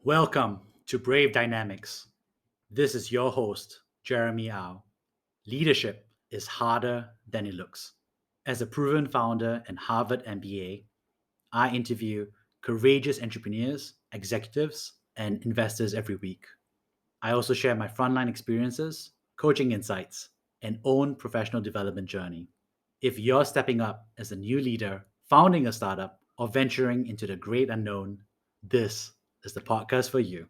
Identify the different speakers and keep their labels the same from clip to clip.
Speaker 1: Welcome to Brave Dynamics. This is your host, Jeremy Au. Leadership is harder than it looks. As a proven founder and Harvard MBA, I interview courageous entrepreneurs, executives, and investors every week. I also share my frontline experiences, coaching insights, and own professional development journey. If you're stepping up as a new leader, founding a startup, or venturing into the great unknown, this is the podcast for you.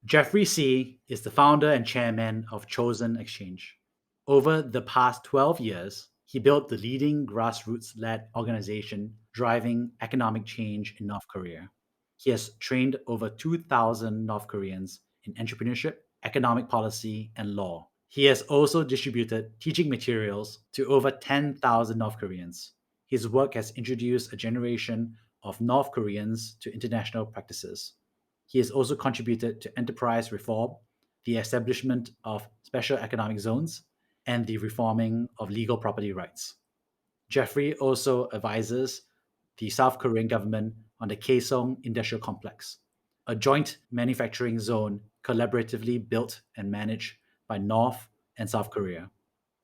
Speaker 1: Geoffrey See is the founder and chairman of Choson Exchange. Over the past 12 years, he built the leading grassroots-led organization driving economic change in North Korea. He has trained over 2,000 North Koreans in entrepreneurship, economic policy, and law. He has also distributed teaching materials to over 10,000 North Koreans. His work has introduced a generation of North Koreans to international practices. He has also contributed to enterprise reform, the establishment of special economic zones, and the reforming of legal property rights. Geoffrey also advises the South Korean government on the Kaesong Industrial Complex, a joint manufacturing zone collaboratively built and managed by North and South Korea.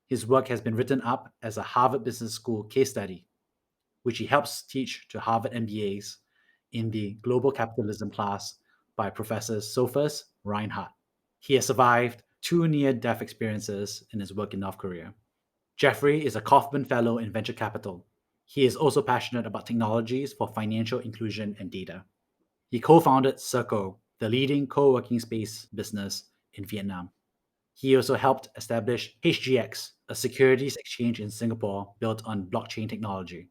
Speaker 1: His work has been written up as a Harvard Business School case study, which he helps teach to Harvard MBAs in the Global Capitalism class by Professor Sophus Reinert. He has survived two near-death experiences in his work in North Korea. Geoffrey is a Kaufman Fellow in Venture Capital. He is also passionate about technologies for financial inclusion and data. He co-founded Circle, the leading co-working space business in Vietnam. He also helped establish HGX, a securities exchange in Singapore built on blockchain technology.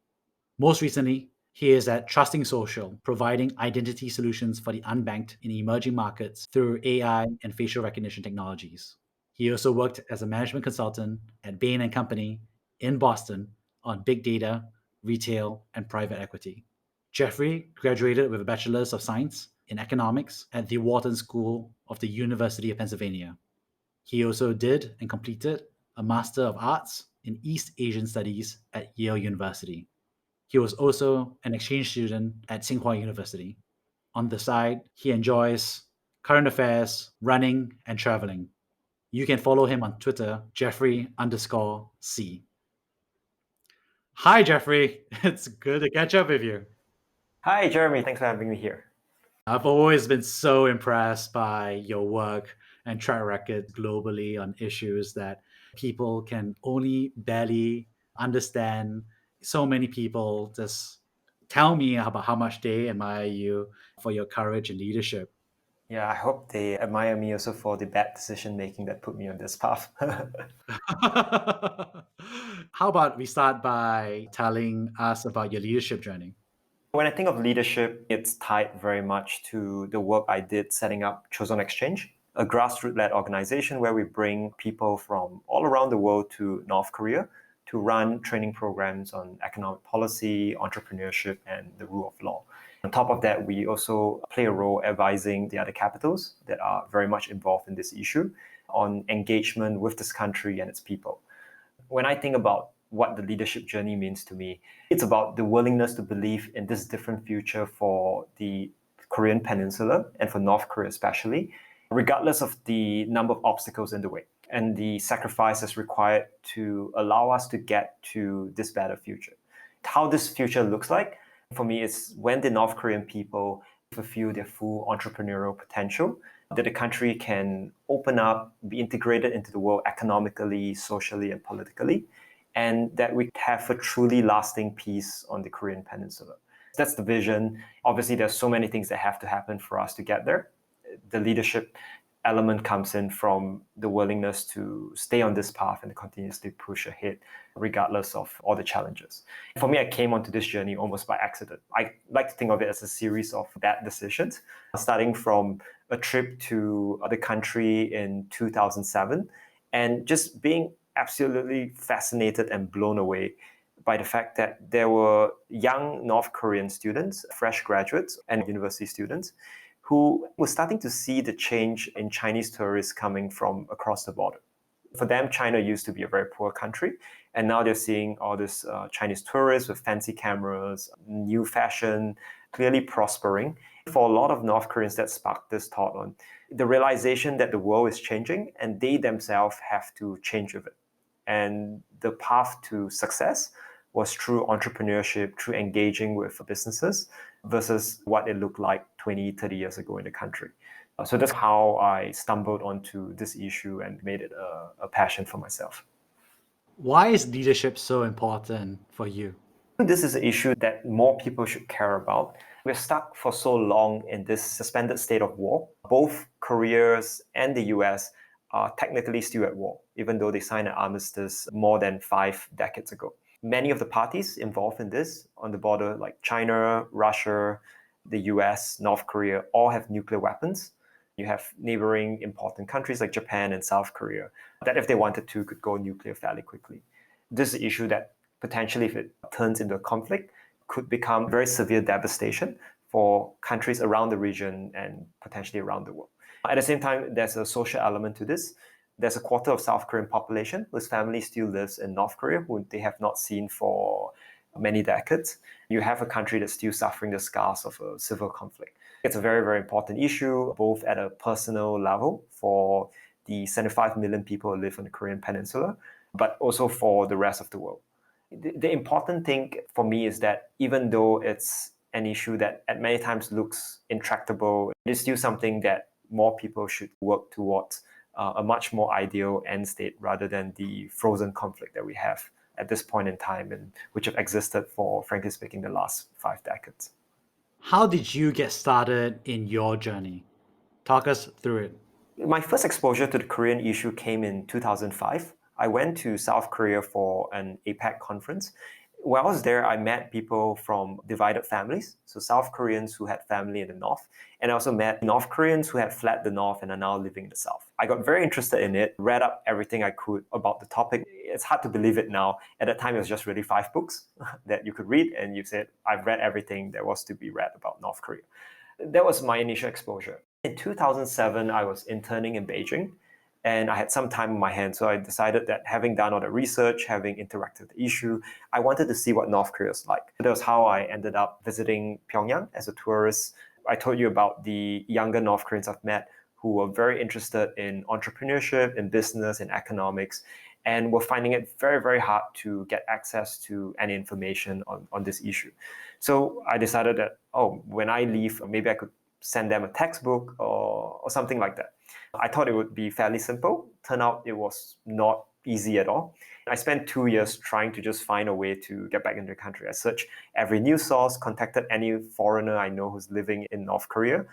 Speaker 1: Most recently, he is at Trusting Social, providing identity solutions for the unbanked in emerging markets through AI and facial recognition technologies. He also worked as a management consultant at Bain and Company in Boston on big data, retail, and private equity. Geoffrey graduated with a Bachelor's of Science in Economics at the Wharton School of the University of Pennsylvania. He also did and completed a Master of Arts in East Asian Studies at Yale University. He was also an exchange student at Tsinghua University. On the side, he enjoys current affairs, running, and traveling. You can follow him on Twitter, Geoffrey_C. Hi, Geoffrey. It's good to catch up with you.
Speaker 2: Hi, Jeremy. Thanks for having me here.
Speaker 1: I've always been so impressed by your work and track record globally on issues that people can only barely understand. So many people just tell me about how much they admire you for your courage and leadership.
Speaker 2: Yeah, I hope they admire me also for the bad decision making that put me on this path.
Speaker 1: How about we start by telling us about your leadership journey?
Speaker 2: When I think of leadership, it's tied very much to the work I did setting up Choson Exchange, a grassroots-led organization where we bring people from all around the world to North Korea to run training programs on economic policy, entrepreneurship, and the rule of law. On top of that, we also play a role advising the other capitals that are very much involved in this issue on engagement with this country and its people. When I think about what the leadership journey means to me, it's about the willingness to believe in this different future for the Korean Peninsula and for North Korea especially, regardless of the number of obstacles in the way and the sacrifices required to allow us to get to this better future. How this future looks like, for me, is when the North Korean people fulfill their full entrepreneurial potential, that the country can open up, be integrated into the world economically, socially, and politically, and that we have a truly lasting peace on the Korean Peninsula. That's the vision. Obviously, there's so many things that have to happen for us to get there. The leadership element comes in from the willingness to stay on this path and continuously push ahead, regardless of all the challenges. For me, I came onto this journey almost by accident. I like to think of it as a series of bad decisions, starting from a trip to the country in 2007 and just being absolutely fascinated and blown away by the fact that there were young North Korean students, fresh graduates, and university students who were starting to see the change in Chinese tourists coming from across the border. For them, China used to be a very poor country, and now they're seeing all this Chinese tourists with fancy cameras, new fashion, clearly prospering. For a lot of North Koreans, that sparked this thought on the realization that the world is changing and they themselves have to change with it. And the path to success was through entrepreneurship, through engaging with businesses versus what it looked like 20, 30 years ago in the country. So that's how I stumbled onto this issue and made it a passion for myself.
Speaker 1: Why is leadership so important for you?
Speaker 2: This is an issue that more people should care about. We're stuck for so long in this suspended state of war. Both Koreas and the US are technically still at war, even though they signed an armistice more than 5 decades ago. Many of the parties involved in this on the border, like China, Russia, the US, North Korea, all have nuclear weapons. You have neighboring important countries like Japan and South Korea that, if they wanted to, could go nuclear fairly quickly. This is an issue that potentially, if it turns into a conflict, could become very severe devastation for countries around the region and potentially around the world. At the same time, there's a social element to this. There's a quarter of South Korean population whose family still lives in North Korea, who they have not seen for many decades. You have a country that's still suffering the scars of a civil conflict. It's a very, very important issue, both at a personal level for the 75 million people who live on the Korean Peninsula, but also for the rest of the world. The important thing for me is that even though it's an issue that at many times looks intractable, it is still something that more people should work towards a much more ideal end state rather than the frozen conflict that we have at this point in time, and which have existed for, frankly speaking, the last 5 decades.
Speaker 1: How did you get started in your journey? Talk us through it.
Speaker 2: My first exposure to the Korean issue came in 2005. I went to South Korea for an APEC conference. While I was there, I met people from divided families, so South Koreans who had family in the North, and I also met North Koreans who had fled the North and are now living in the South. I got very interested in it, read up everything I could about the topic. It's hard to believe it now. At that time, it was just really 5 books that you could read, and you said, I've read everything there was to be read about North Korea. That was my initial exposure. In 2007, I was interning in Beijing, and I had some time on my hands, so I decided that having done all the research, having interacted with the issue, I wanted to see what North Korea was like. That was how I ended up visiting Pyongyang as a tourist. I told you about the younger North Koreans I've met who were very interested in entrepreneurship, in business, in economics, and were finding it very, very hard to get access to any information on this issue. So I decided that, when I leave, maybe I could send them a textbook or something like that. I thought it would be fairly simple. Turned out it was not easy at all. I spent 2 years trying to just find a way to get back into the country. I searched every news source, contacted any foreigner I know who's living in North Korea.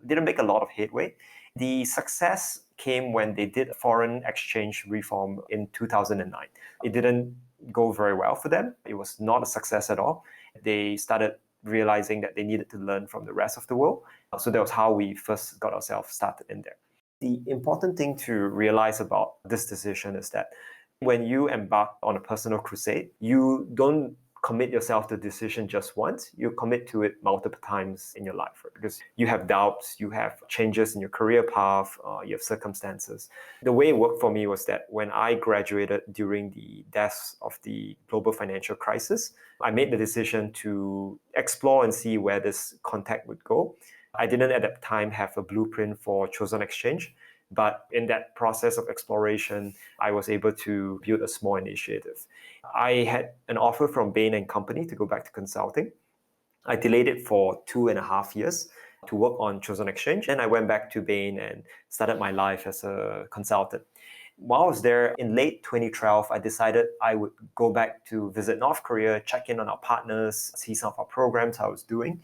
Speaker 2: Didn't make a lot of headway. The success came when they did foreign exchange reform in 2009. It didn't go very well for them. It was not a success at all. They started realizing that they needed to learn from the rest of the world. So that was how we first got ourselves started in there. The important thing to realize about this decision is that when you embark on a personal crusade, you don't commit yourself to the decision just once. You commit to it multiple times in your life, right? Because you have doubts, you have changes in your career path, you have circumstances. The way it worked for me was that when I graduated during the depths of the global financial crisis, I made the decision to explore and see where this contact would go. I didn't at that time have a blueprint for Choson Exchange, but in that process of exploration, I was able to build a small initiative. I had an offer from Bain & Company to go back to consulting. I delayed it for 2.5 years to work on Choson Exchange. Then I went back to Bain and started my life as a consultant. While I was there in late 2012, I decided I would go back to visit North Korea, check in on our partners, see some of our programs, how I was doing.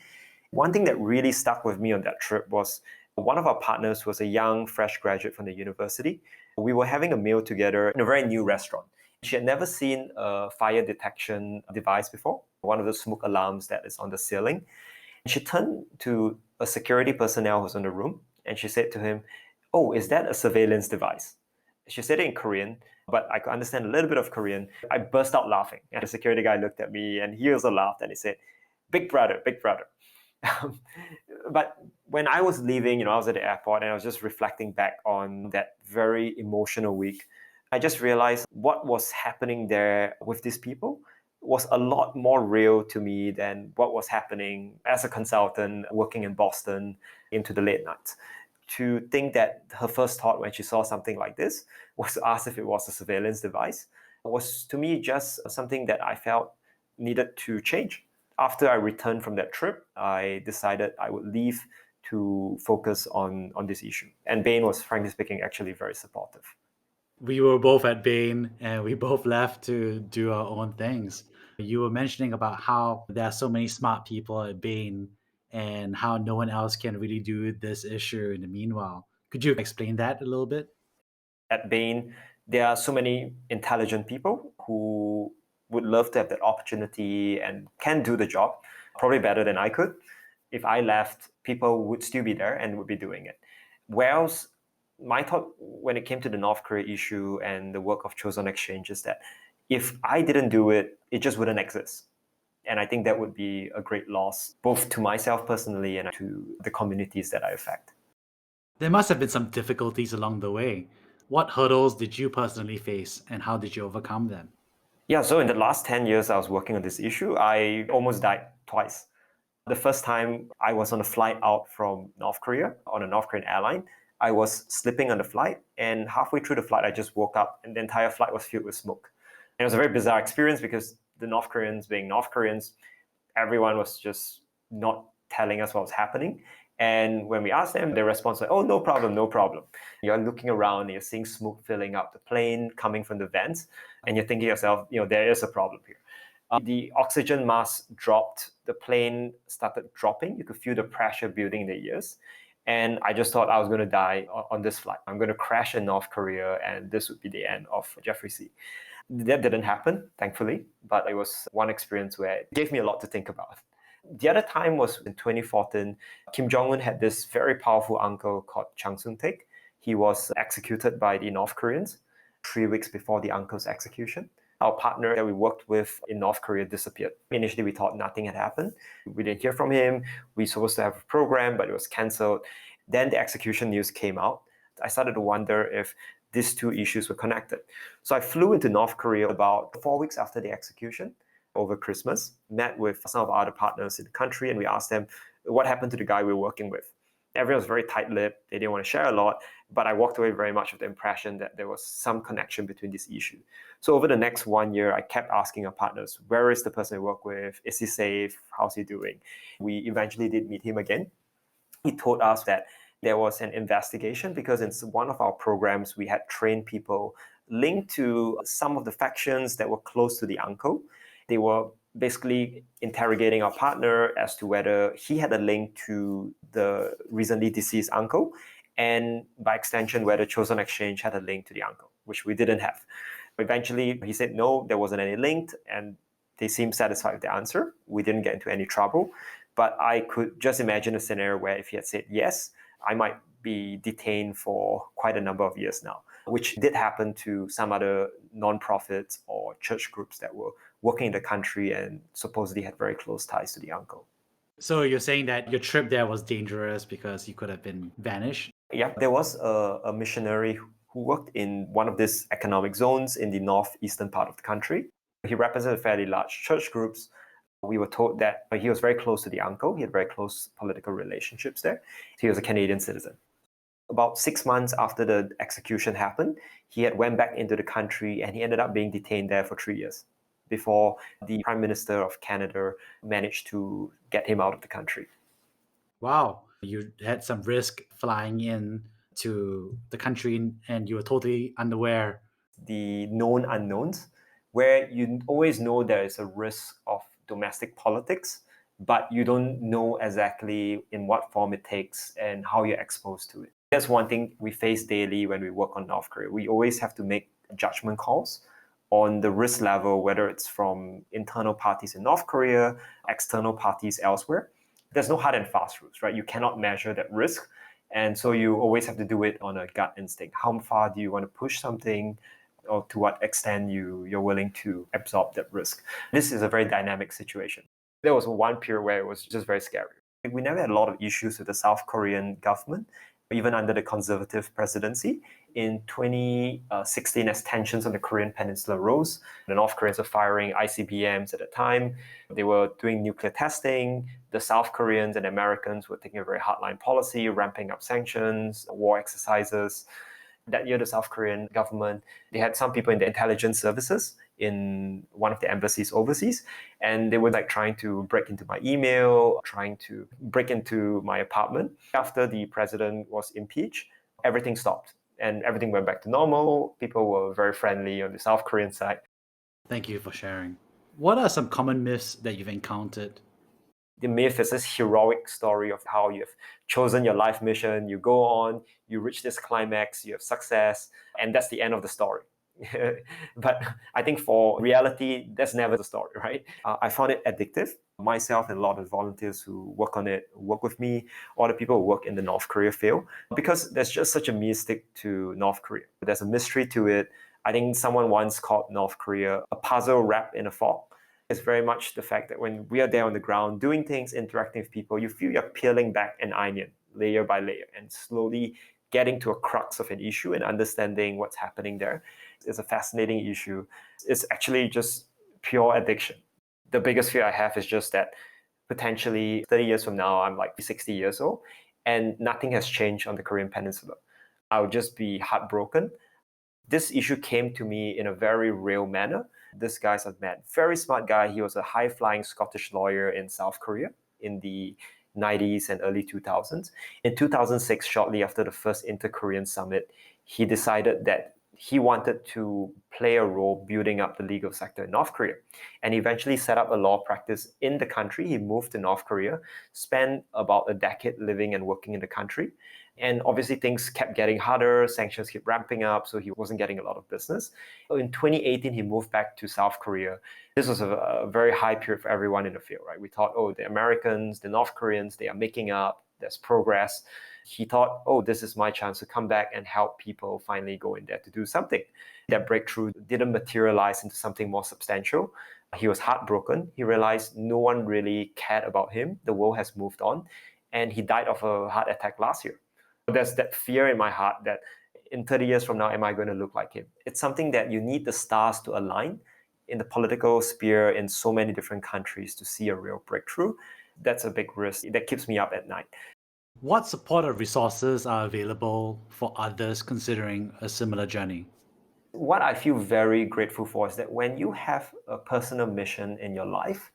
Speaker 2: One thing that really stuck with me on that trip was one of our partners was a young, fresh graduate from the university. We were having a meal together in a very new restaurant. She had never seen a fire detection device before, one of the smoke alarms that is on the ceiling. She turned to a security personnel who was in the room, and she said to him, "Oh, is that a surveillance device?" She said it in Korean, but I could understand a little bit of Korean. I burst out laughing, and the security guy looked at me, and he also laughed, and he said, "Big brother, big brother." But when I was leaving, I was at the airport and I was just reflecting back on that very emotional week. I just realized what was happening there with these people was a lot more real to me than what was happening as a consultant working in Boston into the late nights. To think that her first thought when she saw something like this was to ask if it was a surveillance device was to me just something that I felt needed to change. After I returned from that trip, I decided I would leave to focus on this issue. And Bain was, frankly speaking, actually very supportive.
Speaker 1: We were both at Bain and we both left to do our own things. You were mentioning about how there are so many smart people at Bain and how no one else can really do this issue in the meanwhile. Could you explain that a little bit?
Speaker 2: At Bain, there are so many intelligent people who would love to have that opportunity and can do the job, probably better than I could. If I left, people would still be there and would be doing it. Whereas my thought when it came to the North Korea issue and the work of Choson Exchange is that if I didn't do it, it just wouldn't exist. And I think that would be a great loss, both to myself personally and to the communities that I affect.
Speaker 1: There must have been some difficulties along the way. What hurdles did you personally face and how did you overcome them?
Speaker 2: Yeah, so in the last 10 years I was working on this issue, I almost died twice. The first time I was on a flight out from North Korea on a North Korean airline. I was sleeping on the flight, and halfway through the flight, I just woke up, and the entire flight was filled with smoke. And it was a very bizarre experience because the North Koreans, being North Koreans, everyone was just not telling us what was happening. And when we asked them, their response was, "Oh, no problem, no problem." You're looking around, you're seeing smoke filling up the plane, coming from the vents, and you're thinking to yourself, there is a problem here. The oxygen mask dropped, the plane started dropping. You could feel the pressure building in the ears. And I just thought I was going to die on this flight. I'm going to crash in North Korea, and this would be the end of Geoffrey See. That didn't happen, thankfully, but it was one experience where it gave me a lot to think about. The other time was in 2014. Kim Jong-un had this very powerful uncle called Chang Soon-taek. He was executed by the North Koreans 3 weeks before the uncle's execution. Our partner that we worked with in North Korea disappeared. Initially, we thought nothing had happened. We didn't hear from him. We were supposed to have a program, but it was canceled. Then the execution news came out. I started to wonder if these two issues were connected. So I flew into North Korea about 4 weeks after the execution over Christmas, met with some of our other partners in the country, and we asked them what happened to the guy we were working with. Everyone was very tight-lipped. They didn't want to share a lot, but I walked away very much with the impression that there was some connection between this issue. So over the next 1 year, I kept asking our partners, where is the person I work with? Is he safe? How's he doing? We eventually did meet him again. He told us that there was an investigation because in one of our programs, we had trained people linked to some of the factions that were close to the uncle. They were basically interrogating our partner as to whether he had a link to the recently deceased uncle, and by extension, whether Choson Exchange had a link to the uncle, which we didn't have. Eventually, he said no, there wasn't any link, and they seemed satisfied with the answer. We didn't get into any trouble, but I could just imagine a scenario where if he had said yes, I might be detained for quite a number of years now, which did happen to some other nonprofits or church groups that were working in the country and supposedly had very close ties to the uncle.
Speaker 1: So you're saying that your trip there was dangerous because you could have been vanished?
Speaker 2: Yeah, there was a missionary who worked in one of these economic zones in the northeastern part of the country. He represented fairly large church groups. We were told that he was very close to the uncle. He had very close political relationships there. He was a Canadian citizen. About 6 months after the execution happened, he had went back into the country and he ended up being detained there for 3 years before the Prime Minister of Canada managed to get him out of the country.
Speaker 1: Wow, you had some risk flying in to the country and you were totally unaware.
Speaker 2: The known unknowns, where you always know there is a risk of domestic politics, but you don't know exactly in what form it takes and how you're exposed to it. That's one thing we face daily when we work on North Korea. We always have to make judgment calls on the risk level, whether it's from internal parties in North Korea, external parties elsewhere. There's no hard and fast rules, right? You cannot measure that risk. And so you always have to do it on a gut instinct. How far do you want to push something? Or to what extent you're willing to absorb that risk. This is a very dynamic situation. There was one period where it was just very scary. We never had a lot of issues with the South Korean government. even under the conservative presidency. In 2016, as tensions on the Korean Peninsula rose, the North Koreans were firing ICBMs at the time. They were doing nuclear testing. The South Koreans and Americans were taking a very hardline policy, ramping up sanctions, war exercises. That year, the South Korean government, they had some people in the intelligence services in one of the embassies overseas, and they were trying to break into my email, trying to break into my apartment. After the president was impeached, everything stopped and everything went back to normal. People were very friendly on the South Korean side.
Speaker 1: Thank you for sharing. What are some common myths that you've encountered?
Speaker 2: The myth is this heroic story of how you've chosen your life mission, you go on, you reach this climax, you have success, and that's the end of the story. But I think for reality, that's never the story, right? I found it addictive. Myself and a lot of volunteers who work on it, work with me, all the people who work in the North Korea field, because there's just such a mystic to North Korea. There's a mystery to it. I think someone once called North Korea a puzzle wrapped in a fog. It's very much the fact that when we are there on the ground doing things, interacting with people, you feel you're peeling back an onion layer by layer and slowly getting to a crux of an issue and understanding what's happening there. It's a fascinating issue. It's actually just pure addiction. The biggest fear I have is just that potentially 30 years from now, I'm 60 years old and nothing has changed on the Korean Peninsula. I would just be heartbroken. This issue came to me in a very real manner. This guy's a man, very smart guy. He was a high-flying Scottish lawyer in South Korea in the 90s and early 2000s. In 2006, shortly after the first Inter-Korean Summit, he decided that he wanted to play a role building up the legal sector in North Korea. And he eventually set up a law practice in the country. He moved to North Korea, spent about a decade living and working in the country. And obviously things kept getting harder, sanctions kept ramping up, so he wasn't getting a lot of business. In 2018, he moved back to South Korea. This was a very high period for everyone in the field, right? We thought, the Americans, the North Koreans, they are making up, there's progress. He thought, this is my chance to come back and help people finally go in there to do something. That breakthrough didn't materialize into something more substantial. He was heartbroken. He realized no one really cared about him. The world has moved on. And he died of a heart attack last year. There's that fear in my heart that in 30 years from now, am I going to look like him? It's something that you need the stars to align in the political sphere in so many different countries to see a real breakthrough. That's a big risk. That keeps me up at night.
Speaker 1: What support or resources are available for others considering a similar journey?
Speaker 2: What I feel very grateful for is that when you have a personal mission in your life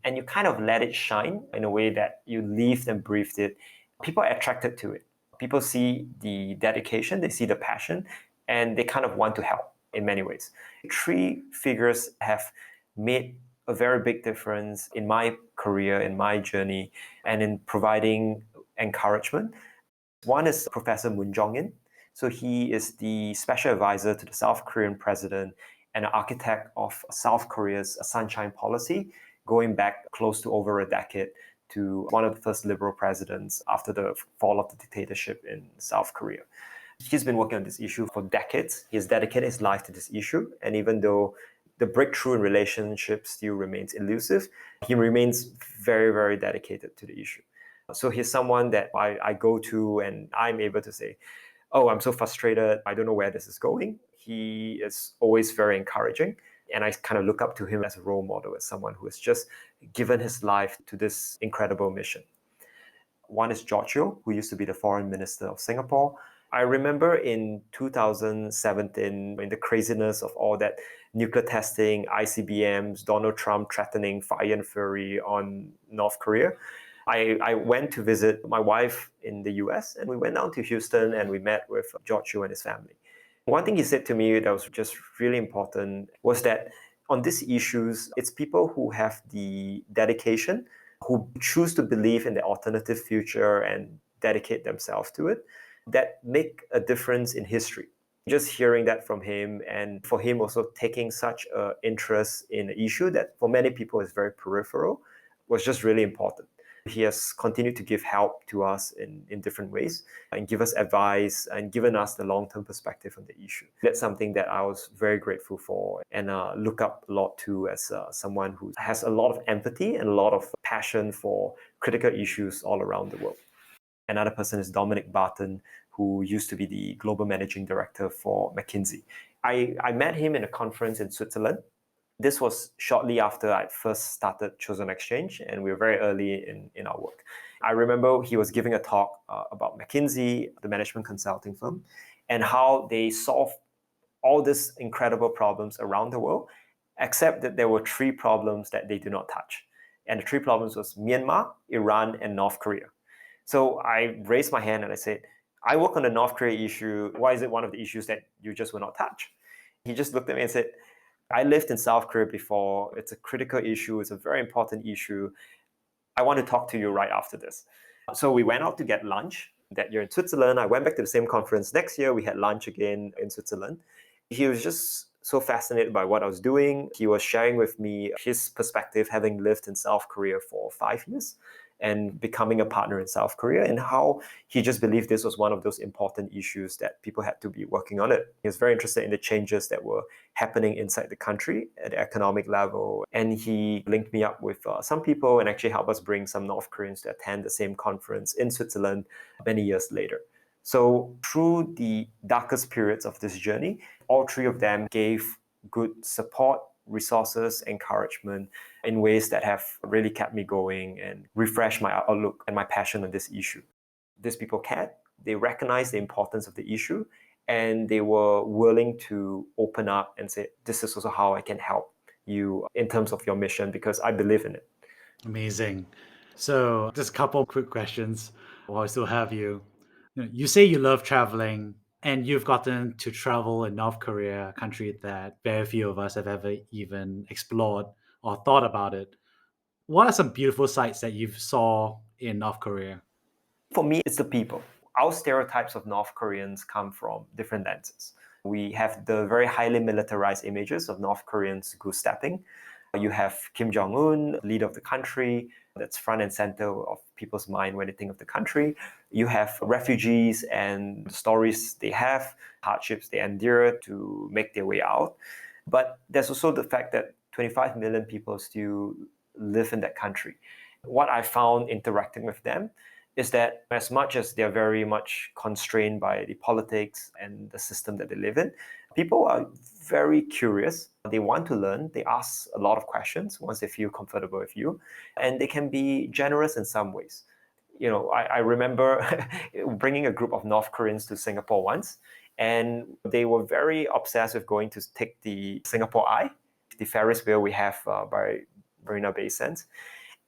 Speaker 2: and you kind of let it shine in a way that you lived and breathed it, people are attracted to it. People see the dedication, they see the passion, and they kind of want to help in many ways. Three figures have made a very big difference in my career, in my journey, and in providing encouragement. One is Professor Moon Jong-in. So he is the special advisor to the South Korean president and an architect of South Korea's sunshine policy, going back close to over a decade to one of the first liberal presidents after the fall of the dictatorship in South Korea. He's been working on this issue for decades. He's dedicated his life to this issue. And even though the breakthrough in relationships still remains elusive, he remains very, very dedicated to the issue. So he's someone that I go to and I'm able to say, I'm so frustrated. I don't know where this is going. He is always very encouraging. And I kind of look up to him as a role model, as someone who has just given his life to this incredible mission. One is Geoffrey, who used to be the foreign minister of Singapore. I remember in 2017, in the craziness of all that nuclear testing, ICBMs, Donald Trump threatening fire and fury on North Korea, I went to visit my wife in the US, and we went down to Houston and we met with Geoffrey and his family. One thing he said to me that was just really important was that on these issues, it's people who have the dedication, who choose to believe in the alternative future and dedicate themselves to it, that make a difference in history. Just hearing that from him, and for him also taking such an interest in an issue that for many people is very peripheral, was just really important. He has continued to give help to us in different ways and give us advice and given us the long-term perspective on the issue. That's something that I was very grateful for and look up a lot to as someone who has a lot of empathy and a lot of passion for critical issues all around the world. Another person is Dominic Barton, who used to be the global managing director for McKinsey. I met him in a conference in Switzerland. This was shortly after I first started Choson Exchange, and we were very early in our work. I remember he was giving a talk about McKinsey, the management consulting firm, and how they solve all these incredible problems around the world, except that there were 3 problems that they do not touch. And the 3 problems was Myanmar, Iran, and North Korea. So I raised my hand and I said, I work on the North Korea issue. Why is it one of the issues that you just will not touch? He just looked at me and said, I lived in South Korea before. It's a critical issue. It's a very important issue. I want to talk to you right after this. So we went out to get lunch that year in Switzerland. I went back to the same conference. Next year, we had lunch again in Switzerland. He was just so fascinated by what I was doing. He was sharing with me his perspective, having lived in South Korea for 5 years and becoming a partner in South Korea, and how he just believed this was one of those important issues that people had to be working on it. He was very interested in the changes that were happening inside the country at the economic level, and he linked me up with some people and actually helped us bring some North Koreans to attend the same conference in Switzerland many years later. So through the darkest periods of this journey, all 3 of them gave good support, resources, encouragement in ways that have really kept me going and refreshed my outlook and my passion on this issue. These people cared, they recognized the importance of the issue, and they were willing to open up and say, this is also how I can help you in terms of your mission, because I believe in it.
Speaker 1: Amazing. So just a couple quick questions while I still have you. You say you love traveling and you've gotten to travel in North Korea, a country that very few of us have ever even explored or thought about it. What are some beautiful sights that you saw in North Korea?
Speaker 2: For me, it's the people. Our stereotypes of North Koreans come from different lenses. We have the very highly militarized images of North Koreans goose-stepping. You have Kim Jong-un, leader of the country, that's front and center of people's mind when they think of the country. You have refugees and the stories they have, hardships they endure to make their way out. But there's also the fact that 25 million people still live in that country. What I found interacting with them is that as much as they're very much constrained by the politics and the system that they live in, people are very curious. They want to learn. They ask a lot of questions once they feel comfortable with you, and they can be generous in some ways. I remember bringing a group of North Koreans to Singapore once, and they were very obsessed with going to take the Singapore Eye, the Ferris wheel we have by Marina Bay Sands.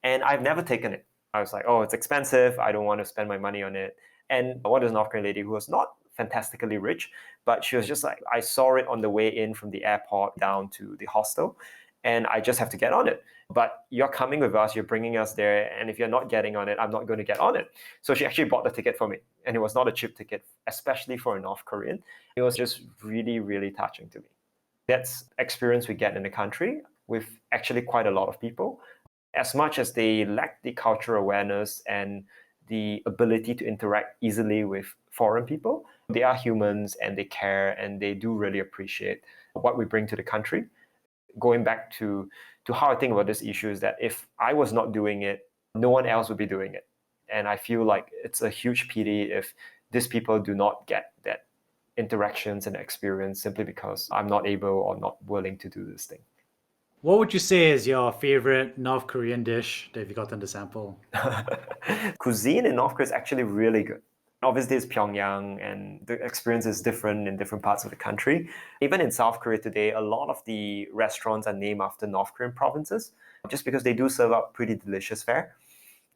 Speaker 2: And I've never taken it. I was like, oh, it's expensive. I don't want to spend my money on it. And one is North Korean lady who was not fantastically rich, but she was just like, I saw it on the way in from the airport down to the hostel, and I just have to get on it. But you're coming with us, you're bringing us there, and if you're not getting on it, I'm not going to get on it. So she actually bought the ticket for me, and it was not a cheap ticket, especially for a North Korean. It was just really, really touching to me. That's experience we get in the country with actually quite a lot of people. As much as they lack the cultural awareness and the ability to interact easily with foreign people, they are humans and they care and they do really appreciate what we bring to the country. Going back to how I think about this issue is that if I was not doing it, no one else would be doing it. And I feel like it's a huge pity if these people do not get that interactions and experience simply because I'm not able or not willing to do this thing.
Speaker 1: What would you say is your favorite North Korean dish that you've gotten to sample?
Speaker 2: Cuisine in North Korea is actually really good. Obviously, it's Pyongyang, and the experience is different in different parts of the country. Even in South Korea today, a lot of the restaurants are named after North Korean provinces, just because they do serve up pretty delicious fare.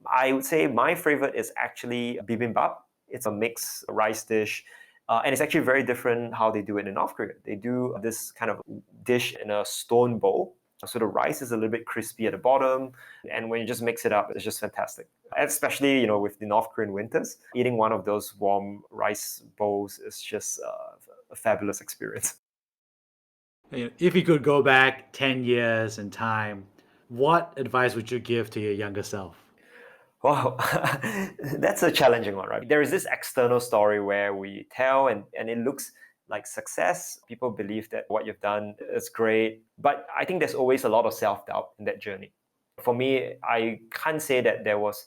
Speaker 2: I would say my favorite is actually bibimbap. It's a mixed rice dish. And it's actually very different how they do it in North Korea. They do this kind of dish in a stone bowl. So the rice is a little bit crispy at the bottom, and when you just mix it up, it's just fantastic. Especially, with the North Korean winters, eating one of those warm rice bowls is just a fabulous experience.
Speaker 1: If you could go back 10 years in time, what advice would you give to your younger self?
Speaker 2: Wow, that's a challenging one, right? There is this external story where we tell and it looks like success. People believe that what you've done is great. But I think there's always a lot of self-doubt in that journey. For me, I can't say that there was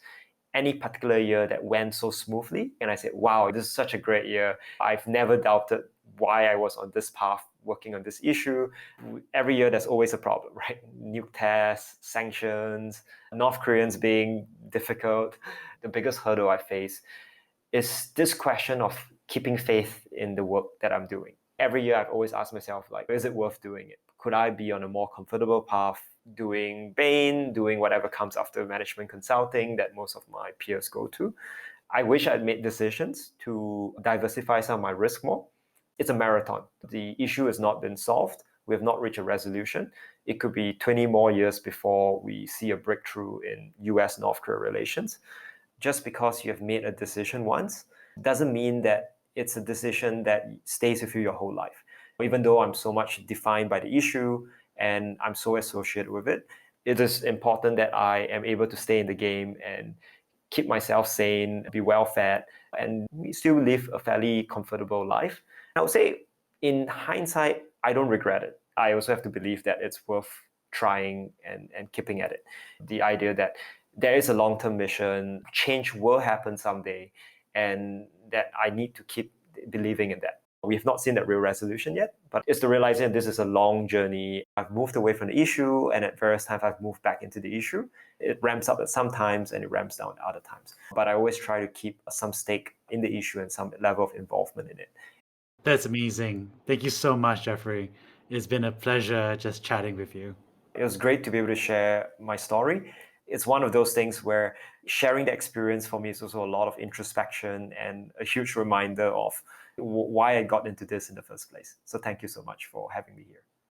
Speaker 2: any particular year that went so smoothly. And I said, wow, this is such a great year. I've never doubted why I was on this path working on this issue. Every year there's always a problem, right? Nuke tests, sanctions, North Koreans being difficult. The biggest hurdle I face is this question of keeping faith in the work that I'm doing. Every year I've always asked myself, like, is it worth doing it? Could I be on a more comfortable path doing Bain, doing whatever comes after management consulting that most of my peers go to? I wish I'd made decisions to diversify some of my risk more. It's a marathon. The issue has not been solved. We have not reached a resolution. It could be 20 more years before we see a breakthrough in US-North Korea relations. Just because you have made a decision once doesn't mean that it's a decision that stays with you your whole life. Even though I'm so much defined by the issue and I'm so associated with it, it is important that I am able to stay in the game and keep myself sane, be well fed, and still live a fairly comfortable life. I would say, in hindsight, I don't regret it. I also have to believe that it's worth trying and keeping at it. The idea that there is a long-term mission, change will happen someday, and that I need to keep believing in that. We have not seen that real resolution yet, but it's the realization this is a long journey. I've moved away from the issue, and at various times I've moved back into the issue. It ramps up at some times and it ramps down at other times. But I always try to keep some stake in the issue and some level of involvement in it.
Speaker 1: That's amazing. Thank you so much, Geoffrey. It's been a pleasure just chatting with you.
Speaker 2: It was great to be able to share my story. It's one of those things where sharing the experience for me is also a lot of introspection and a huge reminder of why I got into this in the first place. So thank you so much for having me here.